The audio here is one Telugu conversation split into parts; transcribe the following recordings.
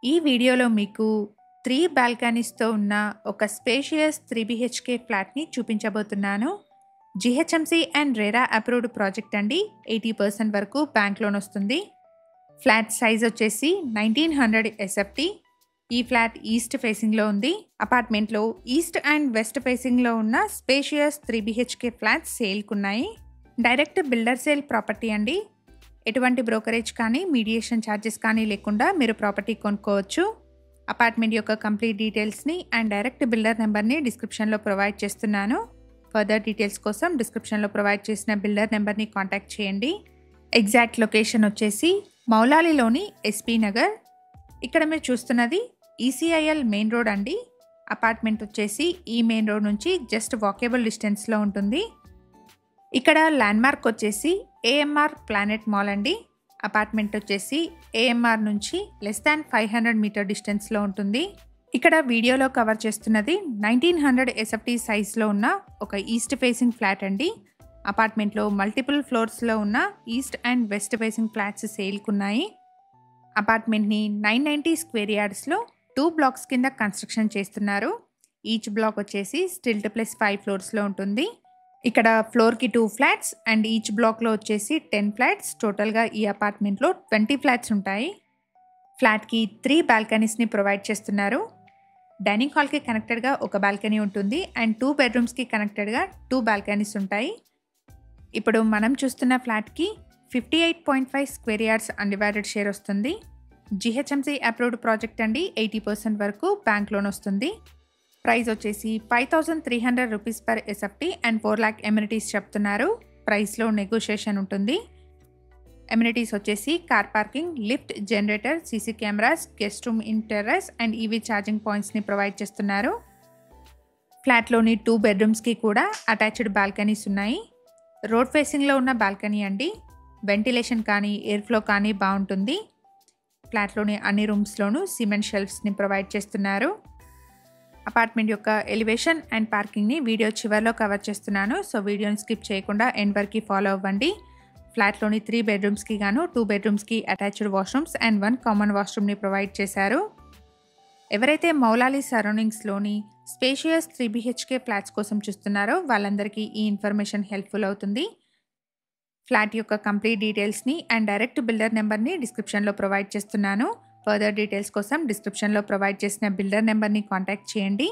ఈ వీడియోలో మీకు 3 బాల్కనీస్‌తో ఉన్న ఒక స్పేషియస్ 3 బీహెచ్‌కే ఫ్లాట్‌ని చూపించబోతున్నాను. GHMC and RERA approved project అండి. 80% వరకు బ్యాంక్ లోన్ వస్తుంది. ఫ్లాట్ సైజ్ వచ్చేసి 1900 ఎస్ఎఫ్టీ. ఈ ఫ్లాట్ ఈస్ట్ ఫేసింగ్లో ఉంది. అపార్ట్మెంట్లో ఈస్ట్ అండ్ వెస్ట్ ఫేసింగ్లో ఉన్న స్పేషియస్ 3 బీహెచ్‌కే ఫ్లాట్స్ సేల్కున్నాయి. డైరెక్ట్ బిల్డర్ సేల్ ప్రాపర్టీ అండి. ఎటువంటి బ్రోకరేజ్ కానీ మీడియేషన్ ఛార్జెస్ కానీ లేకుండా మీరు ప్రాపర్టీ కొనుక్కోవచ్చు. అపార్ట్మెంట్ యొక్క కంప్లీట్ డీటెయిల్స్ని అండ్ డైరెక్ట్ బిల్డర్ నెంబర్ని డిస్క్రిప్షన్లో ప్రొవైడ్ చేస్తున్నాను. ఫర్దర్ డీటెయిల్స్ కోసం డిస్క్రిప్షన్లో ప్రొవైడ్ చేసిన బిల్డర్ నెంబర్ని కాంటాక్ట్ చేయండి. ఎగ్జాక్ట్ లొకేషన్ వచ్చేసి మౌలాలిలోని ఎస్పీ నగర్. ఇక్కడ మీరు చూస్తున్నది ఈసీఐఎల్ మెయిన్ రోడ్ అండి. అపార్ట్మెంట్ వచ్చేసి ఈ మెయిన్ రోడ్ నుంచి జస్ట్ వాకేబుల్ డిస్టెన్స్లో ఉంటుంది. ఇక్కడ ల్యాండ్మార్క్ వచ్చేసి ఏఎంఆర్ ప్లానెట్ మాల్ అండి. అపార్ట్మెంట్ వచ్చేసి ఏఎంఆర్ నుంచి లెస్ దాన్ 500 మీటర్ డిస్టెన్స్లో ఉంటుంది. ఇక్కడ వీడియోలో కవర్ చేస్తున్నది 1900 ఎస్ఎఫ్టీ సైజ్లో ఉన్న ఒక ఈస్ట్ ఫేసింగ్ ఫ్లాట్ అండి. అపార్ట్మెంట్లో మల్టిపుల్ ఫ్లోర్స్లో ఉన్న east and west facing flats సేల్కున్నాయి. అపార్ట్మెంట్ని 990 స్క్వేర్ యార్డ్స్లో 2 బ్లాక్స్ కింద కన్స్ట్రక్షన్ చేస్తున్నారు. ఈచ్ బ్లాక్ వచ్చేసి స్టిల్ట్ ప్లస్ 5 ఫ్లోర్స్లో ఉంటుంది. ఇక్కడ ఫ్లోర్కి 2 ఫ్లాట్స్ అండ్ ఈచ్ బ్లాక్లో వచ్చేసి 10 ఫ్లాట్స్. టోటల్గా ఈ అపార్ట్మెంట్లో 20 ఫ్లాట్స్ ఉంటాయి. ఫ్లాట్కి 3 బాల్కనీస్ని ప్రొవైడ్ చేస్తున్నారు. డైనింగ్ హాల్కి కనెక్టెడ్గా ఒక బాల్కనీ ఉంటుంది అండ్ 2 బెడ్రూమ్స్కి కనెక్టెడ్గా 2 బాల్కనీస్ ఉంటాయి. ఇప్పుడు మనం చూస్తున్న ఫ్లాట్కి 58.5 స్క్వేర్ యార్డ్స్ అన్డివైడెడ్ షేర్ వస్తుంది. జీహెచ్ఎంసీ అప్రూవ్డ్ ప్రాజెక్ట్ అండి. 80% వరకు బ్యాంక్ లోన్ వస్తుంది. ప్రైస్ వచ్చేసి 5300 rupees per SFT and 4 lakh amenities చెప్తున్నారు. ప్రైస్లో నెగోషియేషన్ ఉంటుంది. ఎమ్యూనిటీస్ వచ్చేసి car parking, lift, generator, CC cameras, guest room in terrace and EV charging పాయింట్స్ని ప్రొవైడ్ చేస్తున్నారు. ఫ్లాట్లోని 2 బెడ్రూమ్స్కి కూడా అటాచ్డ్ బాల్కనీస్ ఉన్నాయి. రోడ్ ఫేసింగ్లో ఉన్న బాల్కనీ అండి. వెంటిలేషన్ కానీ ఎయిర్ ఫ్లో కానీ బాగుంటుంది. ఫ్లాట్లోని అన్ని రూమ్స్లోనూ సిమెంట్ షెల్ఫ్స్ని ప్రొవైడ్ చేస్తున్నారు. అపార్ట్మెంట్ యొక్క ఎలివేషన్ అండ్ పార్కింగ్ని వీడియో చివరిలో కవర్ చేస్తున్నాను. సో వీడియోని స్కిప్ చేయకుండా ఎండ్ వరకు ఫాలో అవ్వండి. ఫ్లాట్లోని 3 బెడ్రూమ్స్కి గాను 2 బెడ్రూమ్స్కి అటాచ్డ్ వాష్రూమ్స్ అండ్ 1 కామన్ వాష్రూమ్ని ప్రొవైడ్ చేశారు. ఎవరైతే మౌలాలి సరౌండింగ్స్లోని స్పేషియస్ 3 బీహెచ్కే ఫ్లాట్స్ కోసం చూస్తున్నారో వాళ్ళందరికీ ఈ ఇన్ఫర్మేషన్ హెల్ప్ఫుల్ అవుతుంది. ఫ్లాట్ యొక్క కంప్లీట్ డీటెయిల్స్ని అండ్ డైరెక్ట్ బిల్డర్ నెంబర్ని డిస్క్రిప్షన్లో ప్రొవైడ్ చేస్తున్నాను. ఫర్దర్ డీటెయిల్స్ కోసం డిస్క్రిప్షన్లో ప్రొవైడ్ చేసిన బిల్డర్ నెంబర్ని కాంటాక్ట్ చేయండి.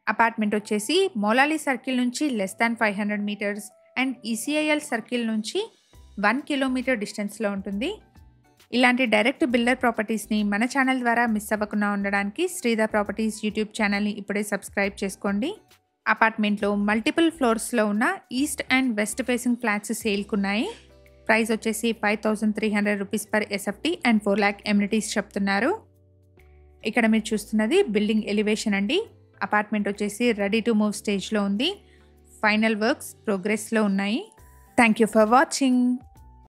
అపార్ట్మెంట్ వచ్చేసి మౌలాలి సర్కిల్ నుంచి less than 500 metres and ECIL circle నుంచి 1 కిలోమీటర్ డిస్టెన్స్లో ఉంటుంది. ఇలాంటి డైరెక్ట్ బిల్డర్ ప్రాపర్టీస్ని మన ఛానల్ ద్వారా మిస్ అవ్వకుండా ఉండడానికి శ్రీధర్ ప్రాపర్టీస్ యూట్యూబ్ ఛానల్ని ఇప్పుడే సబ్స్క్రైబ్ చేసుకోండి. అపార్ట్మెంట్లో మల్టిపుల్ ఫ్లోర్స్లో ఉన్న east and west facing flats సేల్కున్నాయి. ప్రైస్ వచ్చేసి 5300 rupees per SFT and 4 lakh amenities చెప్తున్నారు. ఇక్కడ మీరు చూస్తున్నది బిల్డింగ్ ఎలివేషన్ అండి. అపార్ట్మెంట్ వచ్చేసి రెడీ టు మూవ్ స్టేజ్లో ఉంది. ఫైనల్ వర్క్స్ ప్రోగ్రెస్లో ఉన్నాయి. Thank you for watching.